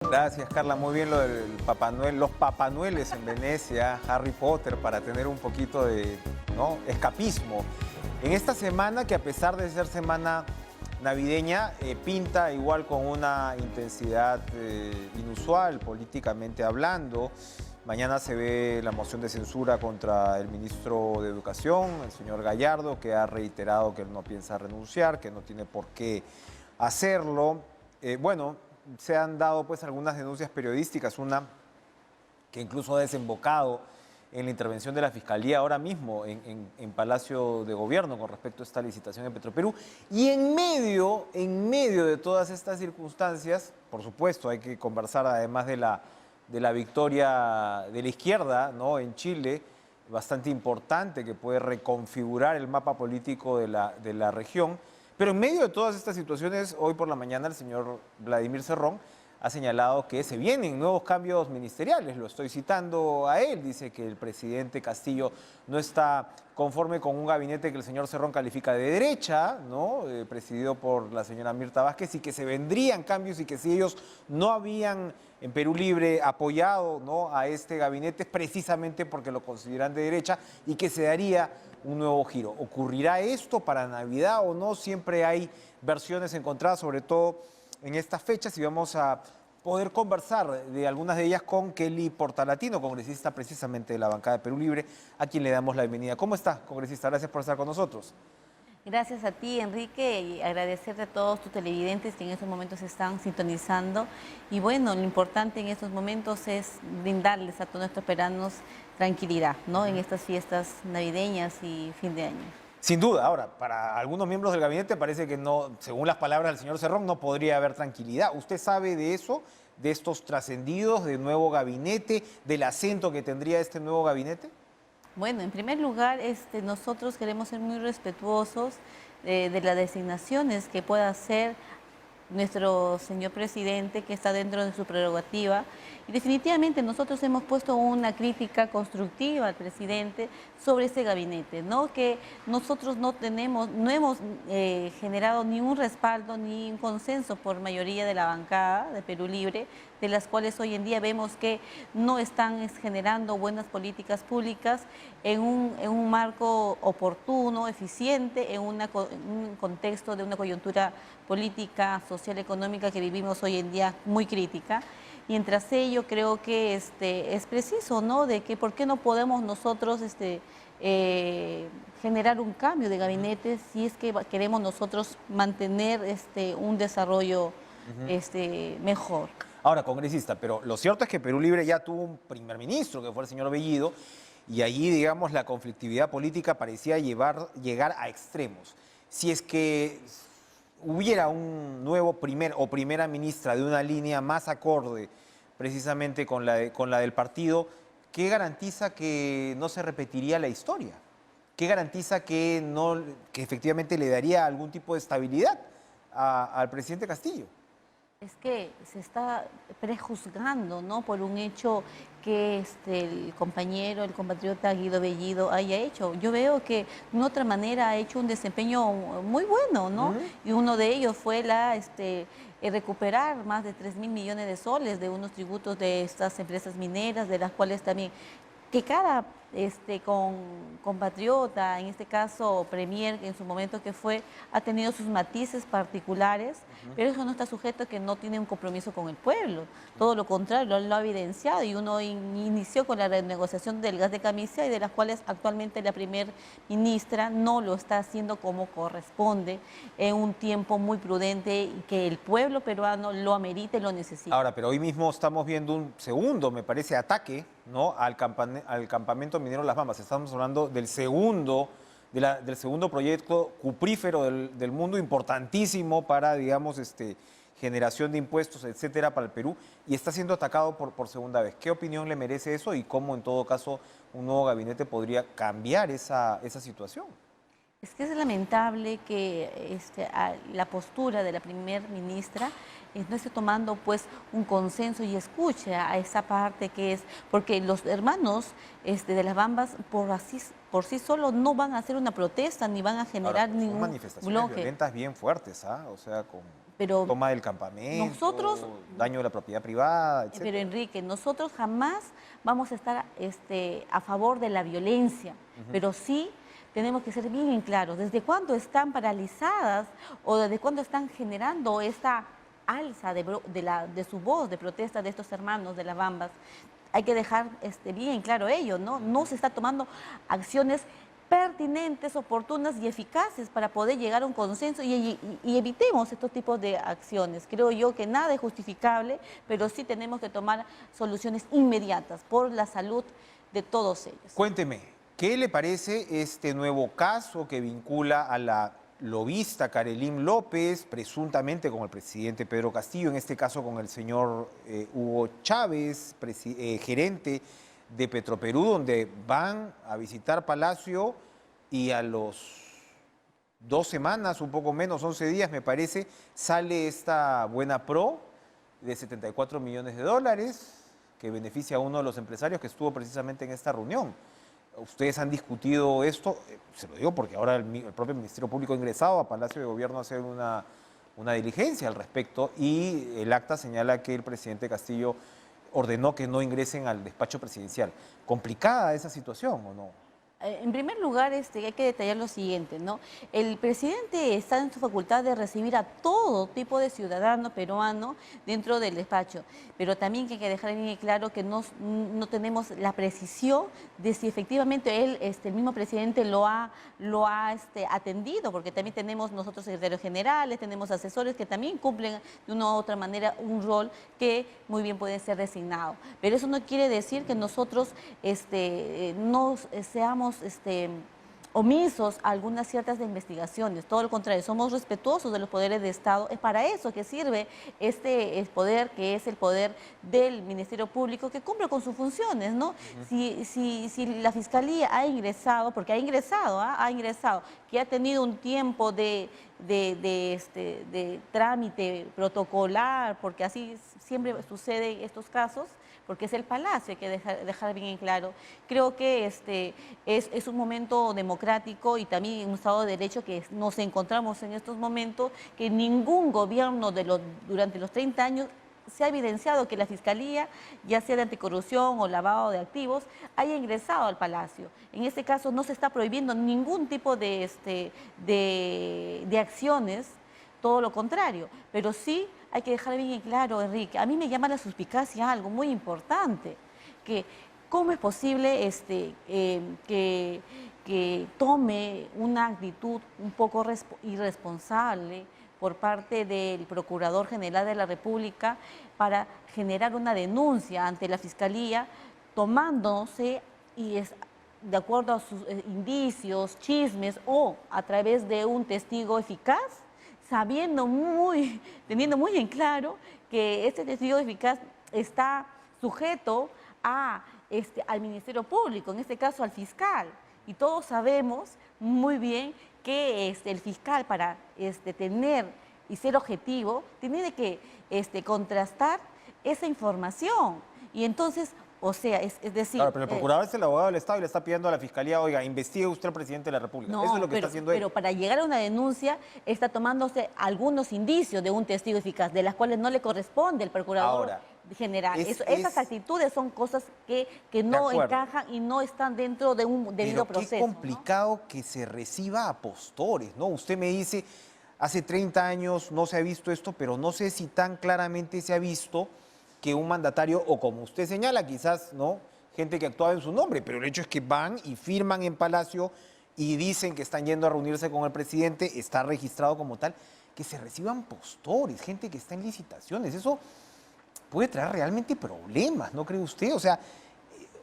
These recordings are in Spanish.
Gracias, Carla. Muy bien lo del Papá Noel, los Papá Noeles en Venecia, Harry Potter, para tener un poquito de, ¿no?, escapismo. En esta semana, que a pesar de ser semana navideña, pinta igual con una intensidad inusual, políticamente hablando. Mañana se ve la moción de censura contra el ministro de Educación, el señor Gallardo, que ha reiterado que él no piensa renunciar, que no tiene por qué hacerlo. Se han dado pues algunas denuncias periodísticas, una que incluso ha desembocado en la intervención de la Fiscalía ahora mismo en Palacio de Gobierno con respecto a esta licitación en Petroperú. Y en medio de todas estas circunstancias, por supuesto, hay que conversar además de la victoria de la izquierda, ¿no?, en Chile, bastante importante, que puede reconfigurar el mapa político de la región. Pero en medio de todas estas situaciones, hoy por la mañana el señor Vladimir Cerrón ha señalado que se vienen nuevos cambios ministeriales. Lo estoy citando a él. Dice que el presidente Castillo no está conforme con un gabinete que el señor Cerrón califica de derecha, ¿no?, presidido por la señora Mirta Vázquez, y que se vendrían cambios y que si ellos no habían en Perú Libre apoyado, ¿no?, a este gabinete es precisamente porque lo consideran de derecha y que se daría un nuevo giro. ¿Ocurrirá esto para Navidad o no? Siempre hay versiones encontradas, sobre todo en estas fechas, y vamos a poder conversar de algunas de ellas con Kelly Portalatino, congresista precisamente de la bancada de Perú Libre, a quien le damos la bienvenida. ¿Cómo está, congresista? Gracias por estar con nosotros. Gracias a ti, Enrique, y agradecerte a todos tus televidentes que en estos momentos están sintonizando. Y bueno, lo importante en estos momentos es brindarles a todos nuestros peruanos tranquilidad, ¿no?, en estas fiestas navideñas y fin de año. Sin duda. Ahora, para algunos miembros del gabinete parece que no, según las palabras del señor Cerrón, no podría haber tranquilidad. ¿Usted sabe de eso, de estos trascendidos, del nuevo gabinete, del acento que tendría este nuevo gabinete? Bueno, en primer lugar, nosotros queremos ser muy respetuosos de las designaciones que pueda hacer nuestro señor presidente, que está dentro de su prerrogativa. Y definitivamente nosotros hemos puesto una crítica constructiva al presidente sobre este gabinete, ¿no?, que nosotros no hemos generado ni un respaldo ni un consenso por mayoría de la bancada de Perú Libre, de las cuales hoy en día vemos que no están generando buenas políticas públicas en un marco oportuno, eficiente, en un contexto de una coyuntura política, social, económica que vivimos hoy en día muy crítica. Y tras ello creo que es preciso, ¿no?, de que por qué no podemos nosotros generar un cambio de gabinete si es que queremos nosotros mantener un desarrollo mejor. Ahora, congresista, pero lo cierto es que Perú Libre ya tuvo un primer ministro, que fue el señor Bellido, y allí, digamos, la conflictividad política parecía llegar a extremos. Si es que hubiera un nuevo primer o primera ministra de una línea más acorde precisamente con la del partido, ¿qué garantiza que no se repetiría la historia? ¿Qué garantiza que efectivamente le daría algún tipo de estabilidad al presidente Castillo? Es que se está prejuzgando, ¿no?, por un hecho que el compatriota Guido Bellido haya hecho. Yo veo que de otra manera ha hecho un desempeño muy bueno, ¿no? Y uno de ellos fue recuperar más de 3.000 millones de soles de unos tributos de estas empresas mineras, de las cuales también que cada compatriota, en este caso Premier, en su momento que fue, ha tenido sus matices particulares, pero eso no está sujeto a que no tiene un compromiso con el pueblo. Todo lo contrario, lo ha evidenciado, y uno inició con la renegociación del gas de Camisea, y de las cuales actualmente la primer ministra no lo está haciendo como corresponde, en un tiempo muy prudente y que el pueblo peruano lo amerita y lo necesita. Ahora, pero hoy mismo estamos viendo un segundo, me parece, ataque, ¿no?, al campamento minero Las Bambas. Estamos hablando del segundo proyecto cuprífero del mundo, importantísimo para, digamos, generación de impuestos, etcétera, para el Perú, y está siendo atacado por segunda vez. ¿Qué opinión le merece eso y cómo, en todo caso, un nuevo gabinete podría cambiar esa situación? Es que es lamentable que la postura de la primer ministra no esté tomando pues un consenso y escuche a esa parte que es, porque los hermanos de Las Bambas por sí solos no van a hacer una protesta ni van a generar Ahora, pues, son ningún manifestaciones bloque. violentas bien fuertes, ¿ah? O sea, pero Toma del campamento, nosotros, daño de la propiedad privada, etc. pero Enrique, nosotros jamás vamos a estar a favor de la violencia, pero sí tenemos que ser bien claros. ¿Desde cuándo están paralizadas o desde cuándo están generando esta alza de su voz de protesta de estos hermanos de las Bambas? Hay que dejar bien claro ello, ¿no? No se está tomando acciones pertinentes, oportunas y eficaces para poder llegar a un consenso y evitemos estos tipos de acciones. Creo yo que nada es justificable, pero sí tenemos que tomar soluciones inmediatas por la salud de todos ellos. Cuénteme, ¿qué le parece este nuevo caso que vincula a la lobista Karelyn López, presuntamente con el presidente Pedro Castillo, en este caso con el señor Hugo Chávez, gerente de Petroperú, donde van a visitar Palacio y a los 2 semanas, un poco menos, 11 días me parece, sale esta buena pro de 74 millones de dólares que beneficia a uno de los empresarios que estuvo precisamente en esta reunión. Ustedes han discutido esto, se lo digo porque ahora el propio Ministerio Público ha ingresado a Palacio de Gobierno a hacer una diligencia al respecto y el acta señala que el presidente Castillo ordenó que no ingresen al despacho presidencial. ¿Complicada esa situación o no? En primer lugar, hay que detallar lo siguiente, ¿no? El presidente está en su facultad de recibir a todo tipo de ciudadano peruano dentro del despacho, pero también hay que dejar bien claro que no tenemos la precisión de si efectivamente él, el mismo presidente lo ha atendido, porque también tenemos nosotros secretarios generales, tenemos asesores que también cumplen de una u otra manera un rol que muy bien puede ser designado. Pero eso no quiere decir que nosotros no seamos omisos a algunas ciertas de investigaciones. Todo lo contrario, somos respetuosos de los poderes de Estado. Es para eso que sirve el poder, que es el poder del Ministerio Público, que cumple con sus funciones, ¿no? Si la Fiscalía ha ingresado, porque ha ingresado, que ha tenido un tiempo de trámite protocolar, porque así siempre sucede en estos casos, porque es el Palacio, hay que dejar bien en claro. Creo que es un momento democrático y también un Estado de Derecho que nos encontramos en estos momentos, que ningún gobierno durante los 30 años se ha evidenciado que la Fiscalía, ya sea de anticorrupción o lavado de activos, haya ingresado al Palacio. En este caso no se está prohibiendo ningún tipo de acciones, todo lo contrario, pero sí hay que dejar bien claro, Enrique, a mí me llama la suspicacia algo muy importante, que cómo es posible que tome una actitud un poco irresponsable por parte del Procurador General de la República para generar una denuncia ante la Fiscalía, tomándose de acuerdo a sus indicios, chismes o a través de un testigo eficaz, teniendo muy en claro que este testigo eficaz está sujeto al Ministerio Público, en este caso al fiscal. Y todos sabemos muy bien que el fiscal, para tener y ser objetivo, tiene que contrastar esa información. Y entonces, o sea, es decir... Claro, pero el procurador es el abogado del Estado y le está pidiendo a la Fiscalía, oiga, investigue usted al presidente de la República. No, eso es lo que está haciendo él. Pero para llegar a una denuncia está tomándose algunos indicios de un testigo eficaz, de las cuales no le corresponde al procurador general. Esas actitudes son cosas que no encajan y no están dentro de un debido proceso. Qué complicado, ¿no?, que se reciba a postores, ¿no? Usted me dice, hace 30 años no se ha visto esto, pero no sé si tan claramente se ha visto que un mandatario, o como usted señala, quizás, ¿no?, gente que actuaba en su nombre, pero el hecho es que van y firman en Palacio y dicen que están yendo a reunirse con el presidente, está registrado como tal, que se reciban postores, gente que está en licitaciones. Eso puede traer realmente problemas, ¿no cree usted? O sea,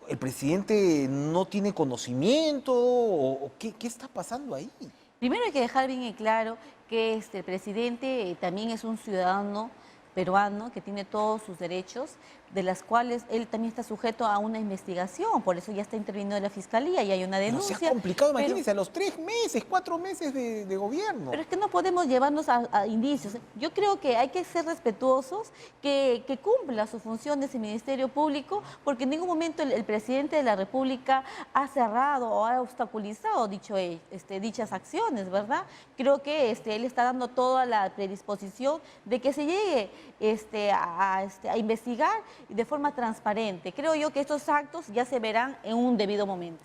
¿el presidente no tiene conocimiento o qué está pasando ahí? Primero hay que dejar bien en claro que el presidente también es un ciudadano peruano que tiene todos sus derechos, de las cuales él también está sujeto a una investigación, por eso ya está interviniendo la Fiscalía y hay una Pero denuncia. se ha complicado, pero- imagínense, a los 3 meses, 4 meses de gobierno. Pero es que no podemos llevarnos a indicios. Yo creo que hay que ser respetuosos, que cumpla sus funciones el Ministerio Público, porque en ningún momento el presidente de la República ha cerrado o ha obstaculizado dichas acciones, ¿verdad? Creo que él está dando toda la predisposición de que se llegue a investigar de forma transparente. Creo yo que estos actos ya se verán en un debido momento.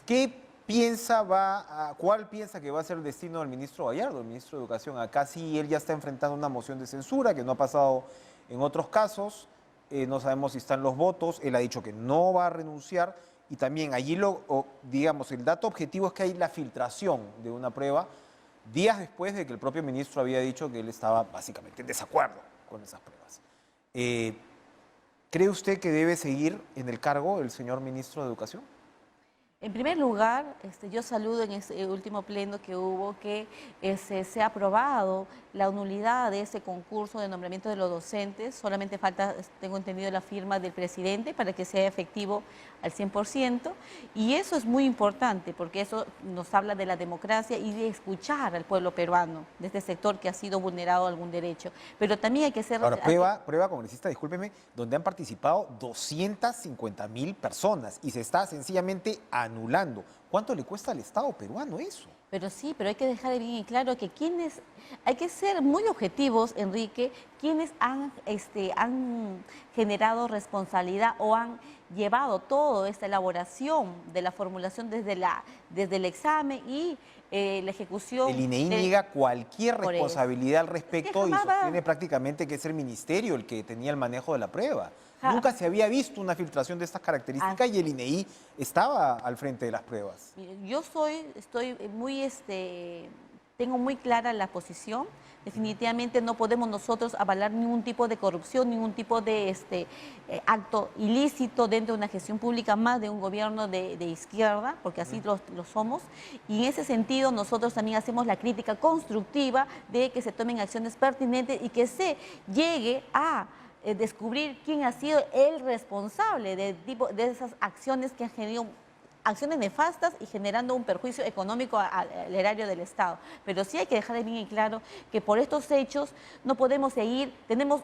¿Cuál piensa que va a ser el destino del ministro Gallardo, el ministro de Educación? Acá sí él ya está enfrentando una moción de censura que no ha pasado en otros casos. No sabemos si están los votos. Él ha dicho que no va a renunciar. Y también allí, digamos, el dato objetivo es que hay la filtración de una prueba días después de que el propio ministro había dicho que él estaba básicamente en desacuerdo con esas pruebas. ¿Cree usted que debe seguir en el cargo el señor ministro de Educación? En primer lugar, yo saludo en ese último pleno que hubo que se ha aprobado la nulidad de ese concurso de nombramiento de los docentes. Solamente falta, tengo entendido, la firma del presidente para que sea efectivo al 100%. Y eso es muy importante porque eso nos habla de la democracia y de escuchar al pueblo peruano, de este sector que ha sido vulnerado algún derecho. Pero también hay que ser... Ahora, prueba congresista, discúlpeme, donde han participado 250.000 personas y se está sencillamente anulando. ¿Cuánto le cuesta al Estado peruano eso? Pero sí, pero hay que dejar bien en claro que hay que ser muy objetivos, Enrique, quienes han generado responsabilidad o han llevado toda esta elaboración de la formulación desde el examen y la ejecución. El INEI niega cualquier Por responsabilidad al respecto y jamás sostiene prácticamente que es el ministerio el que tenía el manejo de la prueba. Nunca se había visto una filtración de estas características y el INEI estaba al frente de las pruebas. Yo tengo muy clara la posición. Definitivamente no podemos nosotros avalar ningún tipo de corrupción, ningún tipo de acto ilícito dentro de una gestión pública, más de un gobierno de izquierda, porque así lo somos. Y en ese sentido nosotros también hacemos la crítica constructiva de que se tomen acciones pertinentes y que se llegue a descubrir quién ha sido el responsable de esas acciones que han generado acciones nefastas y generando un perjuicio económico al erario del Estado. Pero sí hay que dejar bien en claro que por estos hechos no podemos seguir, tenemos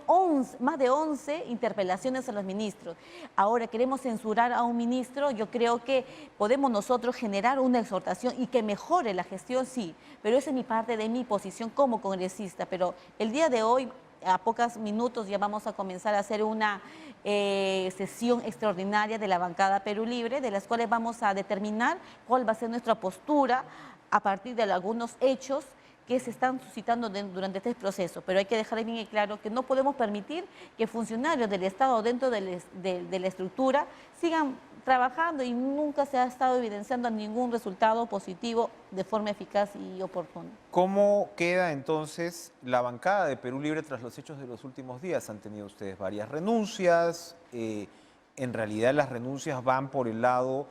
más de 11 interpelaciones a los ministros. Ahora queremos censurar a un ministro, yo creo que podemos nosotros generar una exhortación y que mejore la gestión, sí, pero esa es mi parte de mi posición como congresista. Pero el día de hoy, a pocos minutos ya vamos a comenzar a hacer una sesión extraordinaria de la bancada Perú Libre, de las cuales vamos a determinar cuál va a ser nuestra postura a partir de algunos hechos que se están suscitando durante este proceso. Pero hay que dejar bien claro que no podemos permitir que funcionarios del Estado dentro de la estructura sigan trabajando y nunca se ha estado evidenciando ningún resultado positivo de forma eficaz y oportuna. ¿Cómo queda entonces la bancada de Perú Libre tras los hechos de los últimos días? Han tenido ustedes varias renuncias. En realidad las renuncias van por el lado,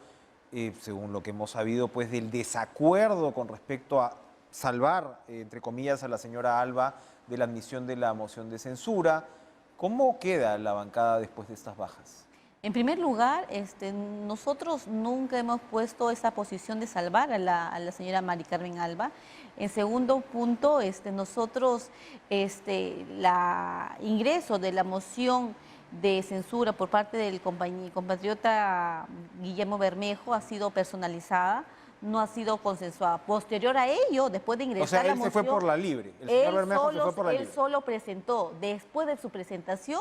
según lo que hemos sabido, pues del desacuerdo con respecto a salvar, entre comillas, a la señora Alba de la admisión de la moción de censura. ¿Cómo queda la bancada después de estas bajas? En primer lugar, nosotros nunca hemos puesto esa posición de salvar a la señora Mari Carmen Alba. En segundo punto, nosotros, ingreso de la moción de censura por parte del compatriota Guillermo Bermejo ha sido personalizada, no ha sido consensuada. Posterior a ello, después de ingresar la moción... O sea, él se fue por la libre, el señor Bermejo se fue por la libre. Él solo presentó, después de su presentación,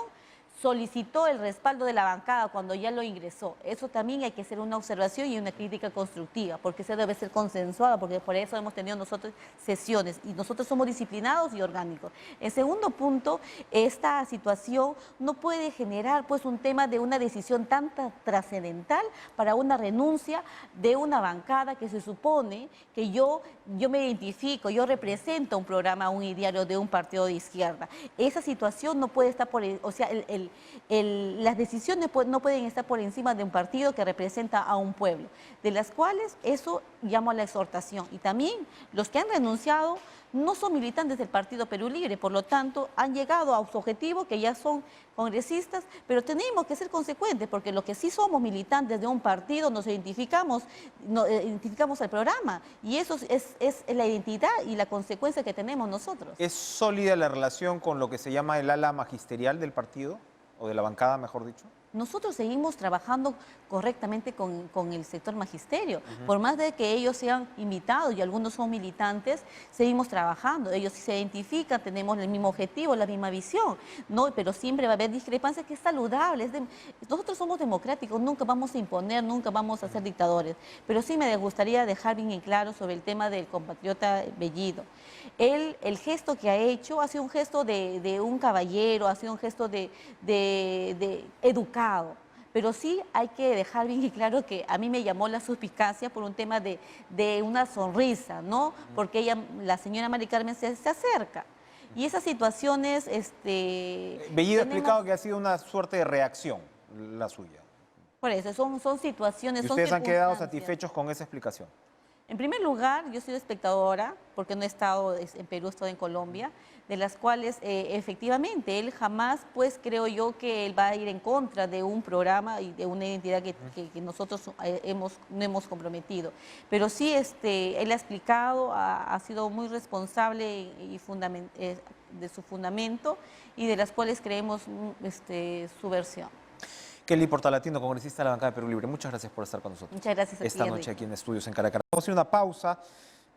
solicitó el respaldo de la bancada cuando ya lo ingresó. Eso también hay que hacer una observación y una crítica constructiva, porque eso debe ser consensuado, porque por eso hemos tenido nosotros sesiones y nosotros somos disciplinados y orgánicos. En segundo punto, esta situación no puede generar pues un tema de una decisión tan trascendental para una renuncia de una bancada que se supone que yo me identifico, yo represento un programa, un ideario de un partido de izquierda. Esa situación no puede estar las decisiones no pueden estar por encima de un partido que representa a un pueblo, de las cuales eso llamo a la exhortación. Y también los que han renunciado no son militantes del Partido Perú Libre, por lo tanto han llegado a su objetivo, que ya son congresistas, pero tenemos que ser consecuentes, porque los que sí somos militantes de un partido nos identificamos, identificamos al programa, y eso es la identidad y la consecuencia que tenemos nosotros. ¿Es sólida la relación con lo que se llama el ala magisterial del partido, o de la bancada, mejor dicho? Nosotros seguimos trabajando correctamente con el sector magisterio. Por más de que ellos sean invitados y algunos son militantes, seguimos trabajando. Ellos se identifican, tenemos el mismo objetivo, la misma visión, ¿no? Pero siempre va a haber discrepancias, que es saludable. Nosotros somos democráticos, nunca vamos a imponer, nunca vamos a ser dictadores. Pero sí me gustaría dejar bien en claro sobre el tema del compatriota Bellido. El gesto que ha hecho ha sido un gesto de un caballero, ha sido un gesto de educado. Pero sí hay que dejar bien y claro que a mí me llamó la suspicacia por un tema de una sonrisa, ¿no? Porque ella, la señora Mari Carmen se acerca. Y esas situaciones... Bellido ha explicado que ha sido una suerte de reacción la suya. Por eso, son situaciones... ¿Y ustedes han quedado satisfechos con esa explicación? En primer lugar, yo soy espectadora, porque no he estado en Perú, he estado en Colombia, de las cuales efectivamente él jamás, pues creo yo que él va a ir en contra de un programa y de una identidad que nosotros no hemos comprometido. Pero sí, él ha explicado, ha sido muy responsable y de su fundamento, y de las cuales creemos su versión. Kelly Portalatino, congresista de la bancada de Perú Libre, muchas gracias por estar con nosotros. Muchas gracias a ti, esta noche aquí en Estudios en Caracas. Vamos a hacer una pausa,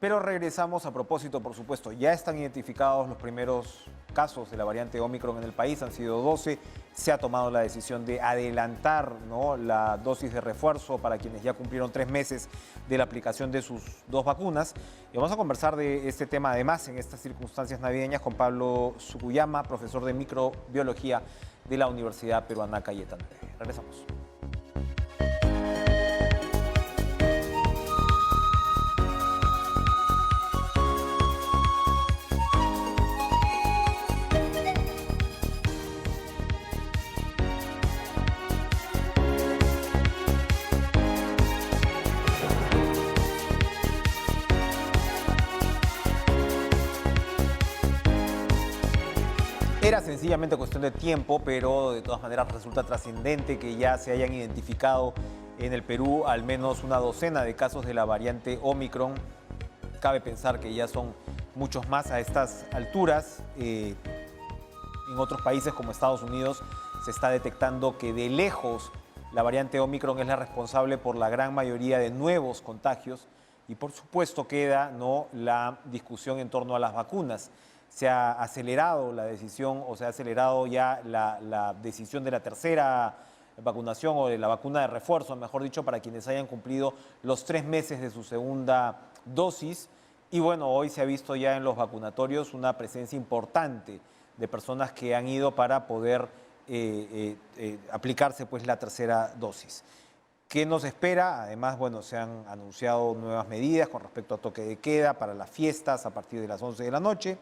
pero regresamos. A propósito, por supuesto, ya están identificados los primeros casos de la variante Omicron en el país, han sido 12. Se ha tomado la decisión de adelantar, ¿no?, la dosis de refuerzo para quienes ya cumplieron 3 meses de la aplicación de sus 2 vacunas. Y vamos a conversar de este tema, además, en estas circunstancias navideñas, con Pablo Sukuyama, profesor de microbiología de la Universidad Peruana Cayetano Heredia. Regresamos. Era sencillamente cuestión de tiempo, pero de todas maneras resulta trascendente que ya se hayan identificado en el Perú al menos una docena de casos de la variante Omicron. Cabe pensar que ya son muchos más a estas alturas. En otros países como Estados Unidos se está detectando que de lejos la variante Omicron es la responsable por la gran mayoría de nuevos contagios, y por supuesto queda, ¿no?, la discusión en torno a las vacunas. Se ha acelerado la decisión, o se ha acelerado ya la decisión de la tercera vacunación, o de la vacuna de refuerzo, mejor dicho, para quienes hayan cumplido los 3 meses de su segunda dosis. Y bueno, hoy se ha visto ya en los vacunatorios una presencia importante de personas que han ido para poder aplicarse, pues, la tercera dosis. ¿Qué nos espera? Además, bueno, se han anunciado nuevas medidas con respecto a toque de queda para las fiestas a partir de las 11 de la noche.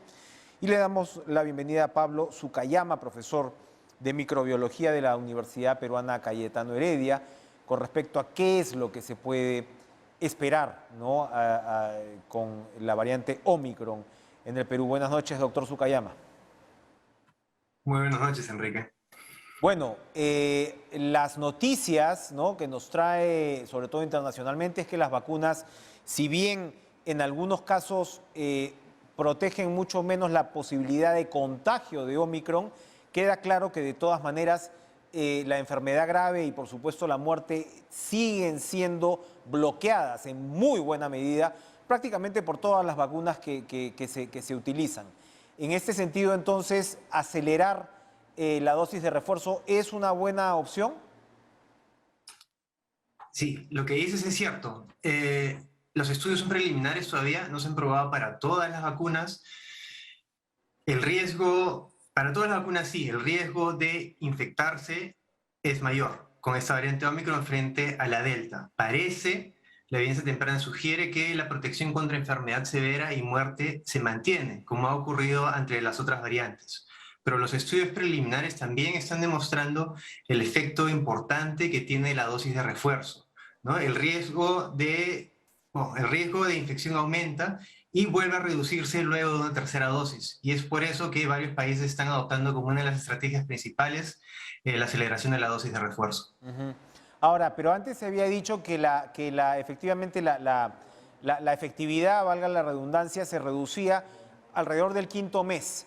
Y le damos la bienvenida a Pablo Sukuyama, profesor de microbiología de la Universidad Peruana Cayetano Heredia, con respecto a qué es lo que se puede esperar, ¿no?, con la variante Omicron en el Perú. Buenas noches, doctor Sukuyama. Muy buenas noches, Enrique. Bueno, las noticias, ¿no?, que nos trae, sobre todo internacionalmente, es que las vacunas, si bien en algunos casos protegen mucho menos la posibilidad de contagio de Omicron, queda claro que de todas maneras la enfermedad grave y por supuesto la muerte siguen siendo bloqueadas en muy buena medida prácticamente por todas las vacunas que se utilizan. En este sentido, entonces, acelerar la dosis de refuerzo es una buena opción. Sí, lo que dices es cierto. Los estudios son preliminares todavía, no se han probado para todas las vacunas. El riesgo, para todas las vacunas sí, el riesgo de infectarse es mayor con esta variante Omicron frente a la Delta. Parece, la evidencia temprana sugiere que la protección contra enfermedad severa y muerte se mantiene, como ha ocurrido entre las otras variantes. Pero los estudios preliminares también están demostrando el efecto importante que tiene la dosis de refuerzo, ¿no? El riesgo de infección aumenta y vuelve a reducirse luego de una tercera dosis. Y es por eso que varios países están adoptando como una de las estrategias principales la aceleración de la dosis de refuerzo. Ujú. Ahora, pero antes se había dicho que efectivamente la efectividad, valga la redundancia, se reducía alrededor del quinto mes.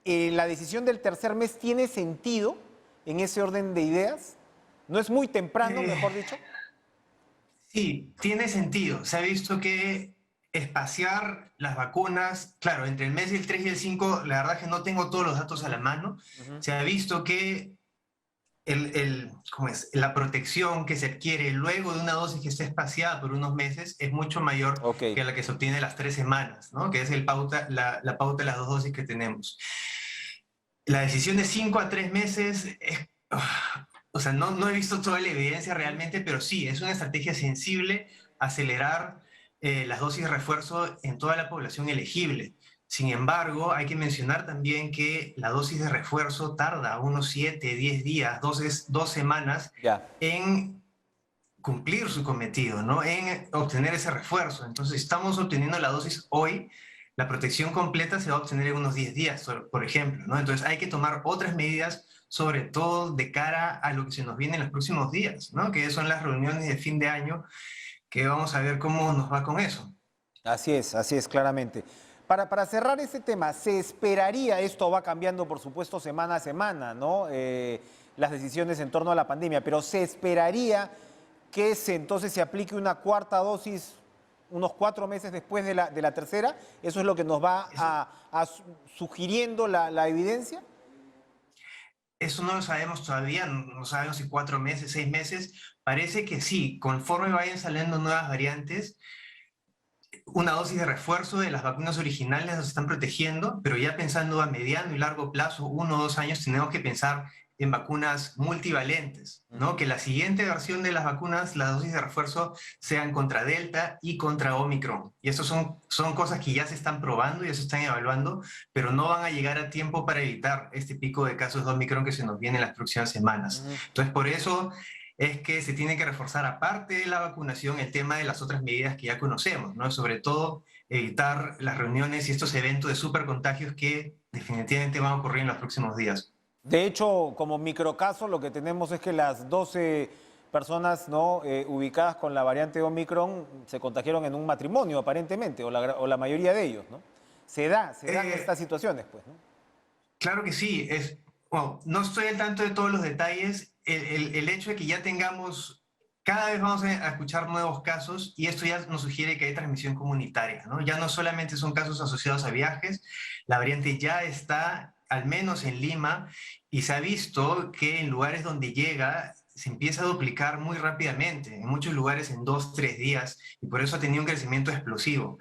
¿La decisión del tercer mes tiene sentido en ese orden de ideas? ¿No es muy temprano, mejor dicho? Sí, tiene sentido. Se ha visto que espaciar las vacunas, claro, entre el mes y el 3 y el 5, la verdad es que no tengo todos los datos a la mano. Ujú. Se ha visto que ¿cómo es? La protección que se adquiere luego de una dosis que está espaciada por unos meses es mucho mayor Ok. que la que se obtiene las 3 semanas, ¿no? Que es la pauta de las 2 dosis que tenemos. La decisión de 5 a 3 meses o sea, no he visto toda la evidencia realmente, pero sí, es una estrategia sensible acelerar las dosis de refuerzo en toda la población elegible. Sin embargo, hay que mencionar también que la dosis de refuerzo tarda unos 7, 10 días, 2 semanas Ya. en cumplir su cometido, ¿no? En obtener ese refuerzo. Entonces, si estamos obteniendo la dosis hoy, la protección completa se va a obtener en unos 10 días, por ejemplo, ¿no? Entonces, hay que tomar otras medidas, sobre todo de cara a lo que se nos viene en los próximos días, ¿no? Que son las reuniones de fin de año, que vamos a ver cómo nos va con eso. Así es, claramente. Para cerrar este tema, se esperaría, esto va cambiando por supuesto semana a semana, ¿no? Las decisiones en torno a la pandemia, pero se esperaría que entonces se aplique una cuarta dosis unos 4 meses después de la tercera. ¿Eso es lo que nos va sugiriendo la evidencia? Eso no lo sabemos todavía, no sabemos si 4 meses, 6 meses. Parece que sí, conforme vayan saliendo nuevas variantes, una dosis de refuerzo de las vacunas originales nos están protegiendo, pero ya pensando a mediano y largo plazo, 1 o 2 años, tenemos que pensar en vacunas multivalentes, ¿no? Que la siguiente versión de las vacunas, las dosis de refuerzo, sean contra Delta y contra Omicron. Y eso son cosas que ya se están probando, ya se están evaluando, pero no van a llegar a tiempo para evitar este pico de casos de Omicron que se nos viene en las próximas semanas. Entonces, por eso es que se tiene que reforzar, aparte de la vacunación, el tema de las otras medidas que ya conocemos, ¿no? Sobre todo, evitar las reuniones y estos eventos de supercontagios que definitivamente van a ocurrir en los próximos días. De hecho, como microcaso, lo que tenemos es que las 12 personas, ¿no? Ubicadas con la variante Omicron se contagiaron en un matrimonio, aparentemente, o la mayoría de ellos, ¿no? Se dan estas situaciones, pues, ¿no? Claro que sí. Bueno, no estoy al tanto de todos los detalles. El hecho de que ya tengamos, cada vez vamos a escuchar nuevos casos y esto ya nos sugiere que hay transmisión comunitaria, ¿no? Ya no solamente son casos asociados a viajes, la variante ya está, al menos en Lima, y se ha visto que en lugares donde llega se empieza a duplicar muy rápidamente, en muchos lugares en 2, 3 días, y por eso ha tenido un crecimiento explosivo.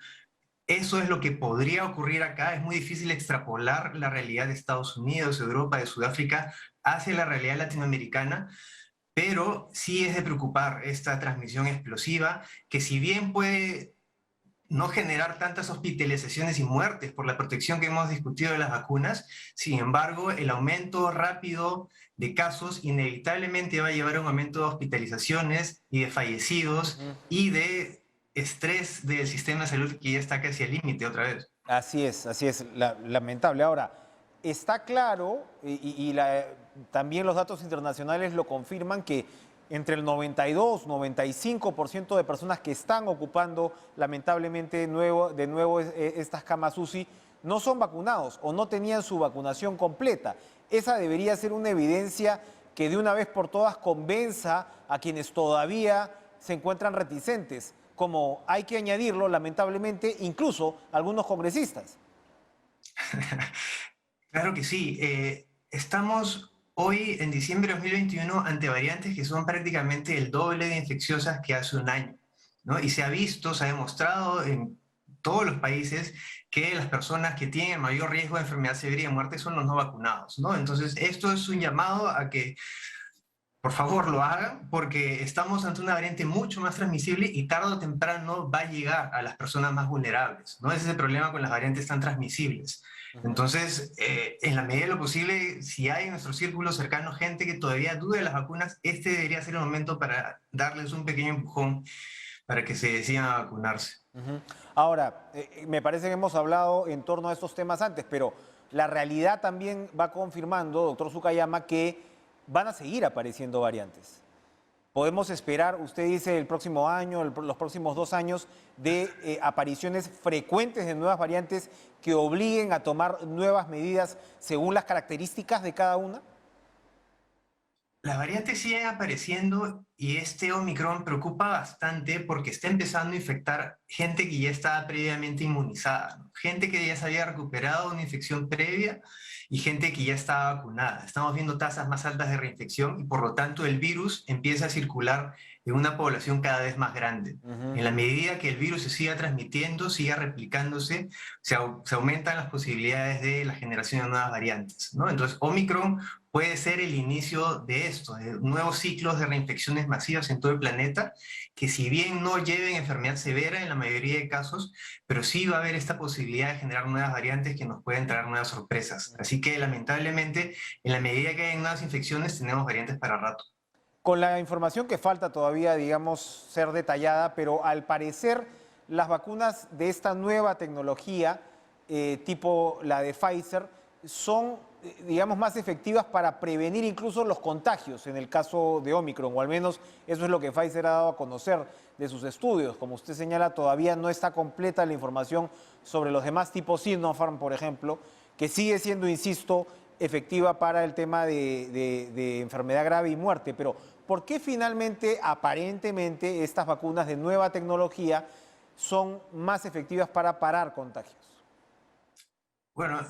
Eso es lo que podría ocurrir acá. Es muy difícil extrapolar la realidad de Estados Unidos, Europa, de Sudáfrica hacia la realidad latinoamericana, pero sí es de preocupar esta transmisión explosiva, que si bien puede no generar tantas hospitalizaciones y muertes por la protección que hemos discutido de las vacunas, sin embargo, el aumento rápido de casos inevitablemente va a llevar a un aumento de hospitalizaciones y de fallecidos y de estrés del sistema de salud que ya está casi al límite otra vez. Así es, lamentable. Ahora, está claro, también los datos internacionales lo confirman, que entre el 92-95% de personas que están ocupando lamentablemente de nuevo estas camas UCI no son vacunados o no tenían su vacunación completa. Esa debería ser una evidencia que de una vez por todas convenza a quienes todavía se encuentran reticentes, como hay que añadirlo, lamentablemente, incluso algunos congresistas. Claro que sí. Estamos hoy, en diciembre de 2021, ante variantes que son prácticamente el doble de infecciosas que hace un año, ¿no? Y se ha visto, se ha demostrado en todos los países que las personas que tienen mayor riesgo de enfermedad severa y de muerte son los no vacunados, ¿no? Entonces, esto es un llamado a que por favor lo hagan, porque estamos ante una variante mucho más transmisible y tarde o temprano va a llegar a las personas más vulnerables, ¿no? Ese es el problema con las variantes tan transmisibles. Entonces, en la medida de lo posible, si hay en nuestro círculo cercano gente que todavía duda de las vacunas, este debería ser el momento para darles un pequeño empujón para que se decidan a vacunarse. Ahora, me parece que hemos hablado en torno a estos temas antes, pero la realidad también va confirmando, doctor Sukayama, que van a seguir apareciendo variantes. Podemos esperar, usted dice, el próximo año, los próximos 2 años, de apariciones frecuentes de nuevas variantes que obliguen a tomar nuevas medidas según las características de cada una. Las variantes siguen apareciendo y este Omicron preocupa bastante porque está empezando a infectar gente que ya estaba previamente inmunizada, ¿no? Gente que ya se había recuperado de una infección previa y gente que ya estaba vacunada. Estamos viendo tasas más altas de reinfección y por lo tanto el virus empieza a circular en una población cada vez más grande. En la medida que el virus se siga transmitiendo, siga replicándose, se aumentan las posibilidades de la generación de nuevas variantes, ¿no? Entonces Omicron puede ser el inicio de esto, de nuevos ciclos de reinfecciones masivas en todo el planeta, que si bien no lleven enfermedad severa en la mayoría de casos, pero sí va a haber esta posibilidad de generar nuevas variantes que nos pueden traer nuevas sorpresas. Así que lamentablemente, en la medida que hay nuevas infecciones, tenemos variantes para rato. Con la información que falta todavía, digamos, ser detallada, pero al parecer las vacunas de esta nueva tecnología, tipo la de Pfizer, son, digamos, más efectivas para prevenir incluso los contagios en el caso de Omicron, o al menos eso es lo que Pfizer ha dado a conocer de sus estudios. Como usted señala, todavía no está completa la información sobre los demás tipos Sinopharm, por ejemplo, que sigue siendo, insisto, efectiva para el tema de enfermedad grave y muerte. Pero, ¿por qué finalmente, aparentemente, estas vacunas de nueva tecnología son más efectivas para parar contagios? Bueno,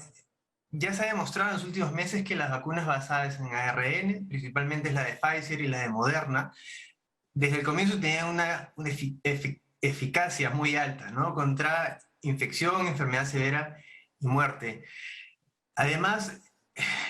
ya se ha demostrado en los últimos meses que las vacunas basadas en ARN, principalmente la de Pfizer y la de Moderna, desde el comienzo tenían una eficacia muy alta, ¿no? Contra infección, enfermedad severa y muerte. Además,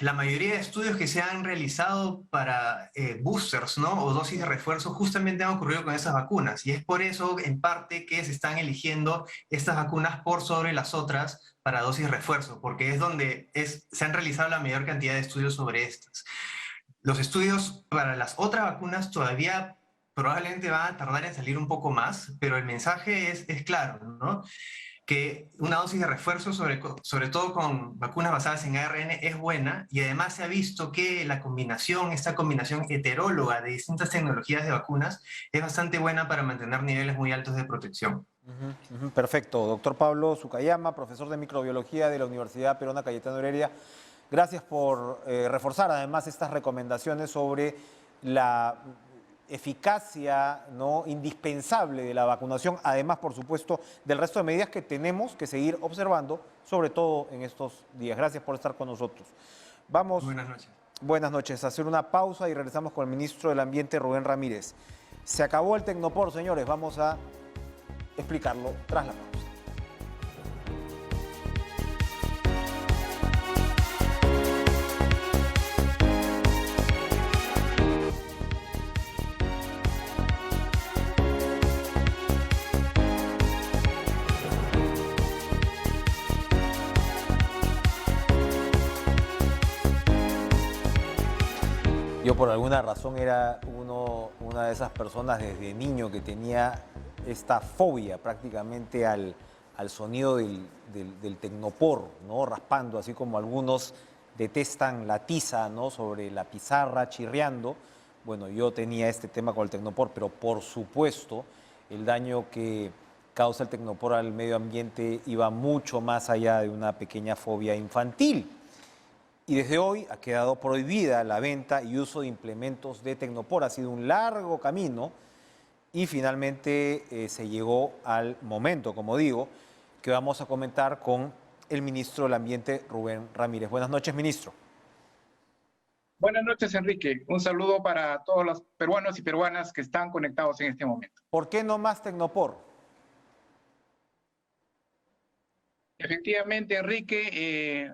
la mayoría de estudios que se han realizado para boosters, ¿no? O dosis de refuerzo justamente han ocurrido con esas vacunas. Y es por eso, en parte, que se están eligiendo estas vacunas por sobre las otras para dosis de refuerzo, porque es donde se han realizado la mayor cantidad de estudios sobre estas. Los estudios para las otras vacunas todavía probablemente van a tardar en salir un poco más, pero el mensaje es claro, ¿no? Que una dosis de refuerzo, sobre todo con vacunas basadas en ARN, es buena, y además se ha visto que esta combinación heteróloga de distintas tecnologías de vacunas es bastante buena para mantener niveles muy altos de protección. Perfecto. Doctor Pablo Sukayama, profesor de microbiología de la Universidad Peruana Cayetano Heredia, gracias por reforzar además estas recomendaciones sobre la eficacia, ¿no?, indispensable de la vacunación, además, por supuesto, del resto de medidas que tenemos que seguir observando, sobre todo en estos días. Gracias por estar con nosotros. Vamos. Buenas noches. Buenas noches. A hacer una pausa y regresamos con el ministro del Ambiente, Rubén Ramírez. Se acabó el Tecnopor, señores. Vamos a explicarlo tras la pausa. Yo por alguna razón era una de esas personas desde niño que tenía esta fobia prácticamente al sonido del tecnopor, ¿no? Raspando, así como algunos detestan la tiza, ¿no?, sobre la pizarra, chirriando. Bueno, yo tenía este tema con el tecnopor, pero por supuesto el daño que causa el tecnopor al medio ambiente iba mucho más allá de una pequeña fobia infantil. Y desde hoy ha quedado prohibida la venta y uso de implementos de tecnopor. Ha sido un largo camino y finalmente se llegó al momento, como digo, que vamos a comentar con el ministro del Ambiente, Rubén Ramírez. Buenas noches, ministro. Buenas noches, Enrique. Un saludo para todos los peruanos y peruanas que están conectados en este momento. ¿Por qué no más tecnopor? Efectivamente, Enrique,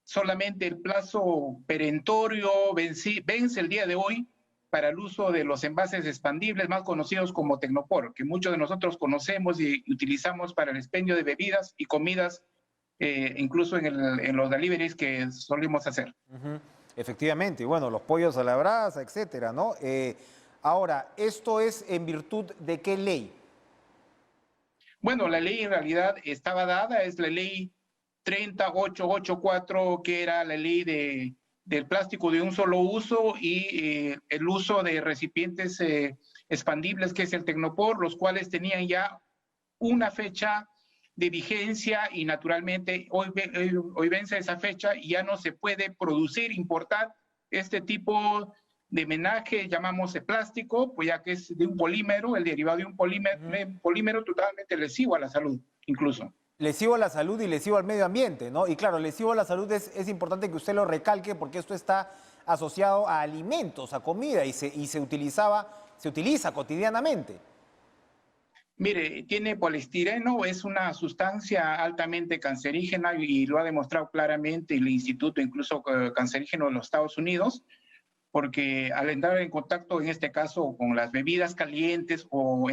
solamente el plazo perentorio vence el día de hoy para el uso de los envases expandibles más conocidos como tecnopor, que muchos de nosotros conocemos y utilizamos para el expendio de bebidas y comidas, incluso en los deliveries que solemos hacer. Efectivamente, bueno, los pollos a la brasa, etcétera, ¿no? Ahora, ¿esto es en virtud de qué ley? Bueno, la ley en realidad estaba dada, es la ley 30884, que era la ley del plástico de un solo uso y el uso de recipientes expandibles, que es el Tecnopor, los cuales tenían ya una fecha de vigencia y naturalmente hoy vence esa fecha y ya no se puede producir, importar este tipo de menaje, llamamos de plástico, pues ya que es de un polímero, el derivado de un polímero totalmente lesivo a la salud, incluso. Lesivo a la salud y lesivo al medio ambiente, ¿no? Y claro, lesivo a la salud es importante que usted lo recalque porque esto está asociado a alimentos, a comida y se utiliza cotidianamente. Mire, tiene poliestireno, es una sustancia altamente cancerígena y lo ha demostrado claramente el Instituto incluso Cancerígeno de los Estados Unidos, porque al entrar en contacto, en este caso, con las bebidas calientes o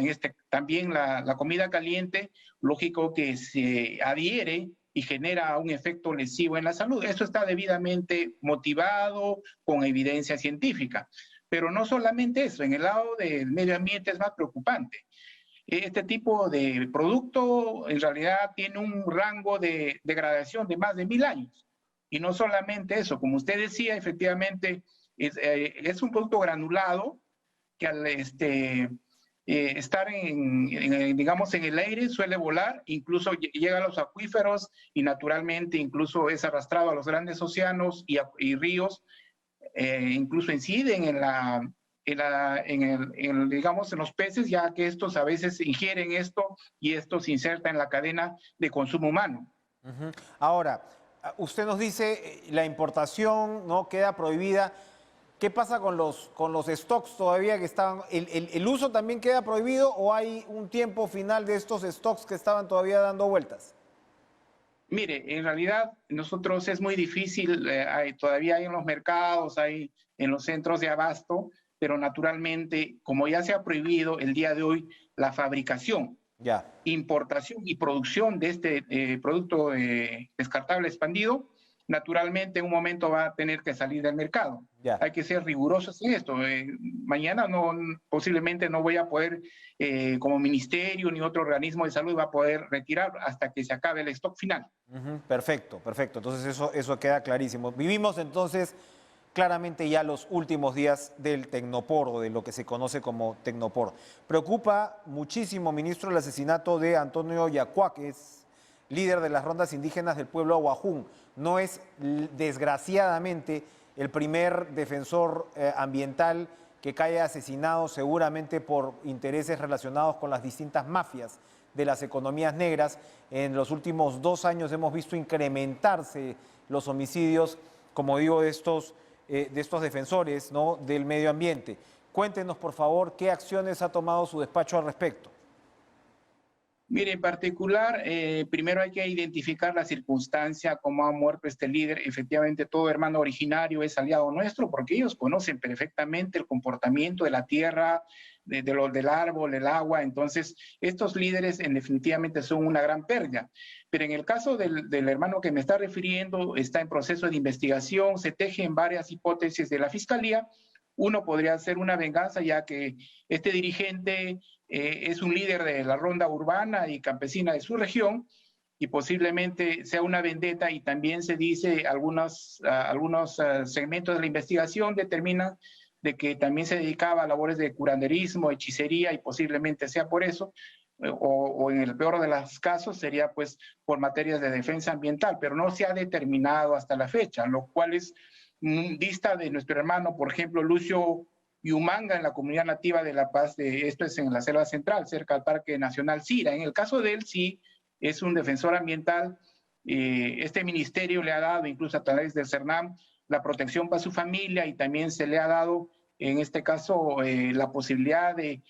también la comida caliente, lógico que se adhiere y genera un efecto lesivo en la salud. Eso está debidamente motivado con evidencia científica. Pero no solamente eso, en el lado del medio ambiente es más preocupante. Este tipo de producto en realidad tiene un rango de degradación de más de 1000 años. Y no solamente eso, como usted decía, efectivamente es un producto granulado que al estar digamos, en el aire suele volar, incluso llega a los acuíferos y naturalmente incluso es arrastrado a los grandes océanos y ríos, incluso inciden digamos, en los peces, ya que estos a veces ingieren esto y esto se inserta en la cadena de consumo humano. Ahora, usted nos dice la importación no queda prohibida. ¿Qué pasa con los stocks todavía que estaban? ¿El uso también queda prohibido o hay un tiempo final de estos stocks que estaban todavía dando vueltas? Mire, en realidad nosotros es muy difícil, todavía hay en los mercados, hay en los centros de abasto, pero naturalmente, como ya se ha prohibido el día de hoy la fabricación, importación y producción de este producto descartable expandido, naturalmente en un momento va a tener que salir del mercado. Hay que ser rigurosos en esto. Mañana posiblemente no voy a poder, como ministerio ni otro organismo de salud, va a poder retirar hasta que se acabe el stock final. Perfecto, perfecto. Entonces eso queda clarísimo. Vivimos entonces claramente ya los últimos días del Tecnopor, o de lo que se conoce como Tecnopor. Preocupa muchísimo, ministro, el asesinato de Antonio Yacua, que es líder de las rondas indígenas del pueblo Ahuajún. No es, desgraciadamente, el primer defensor ambiental que cae asesinado seguramente por intereses relacionados con las distintas mafias de las economías negras. En los últimos 2 años hemos visto incrementarse los homicidios, como digo, de estos defensores, ¿no?, del medio ambiente. Cuéntenos, por favor, qué acciones ha tomado su despacho al respecto. Mire, en particular, primero hay que identificar la circunstancia, cómo ha muerto este líder. Efectivamente, todo hermano originario es aliado nuestro porque ellos conocen perfectamente el comportamiento de la tierra, del árbol, el agua. Entonces, estos líderes definitivamente son una gran pérdida. Pero en el caso del hermano que me está refiriendo, está en proceso de investigación, se tejen varias hipótesis de la Fiscalía. Uno podría ser una venganza, ya que este dirigente es un líder de la ronda urbana y campesina de su región y posiblemente sea una vendetta, y también se dice, algunos segmentos de la investigación determinan de que también se dedicaba a labores de curanderismo, hechicería, y posiblemente sea por eso, o en el peor de los casos sería pues por materias de defensa ambiental, pero no se ha determinado hasta la fecha, lo cual es dista de nuestro hermano, por ejemplo, Lucio Yumanga, en la comunidad nativa de La Paz, esto es en la Selva Central, cerca al Parque Nacional Sira. En el caso de él, sí, es un defensor ambiental. Este ministerio le ha dado, incluso a través del CERNAM, la protección para su familia, y también se le ha dado, en este caso, la posibilidad de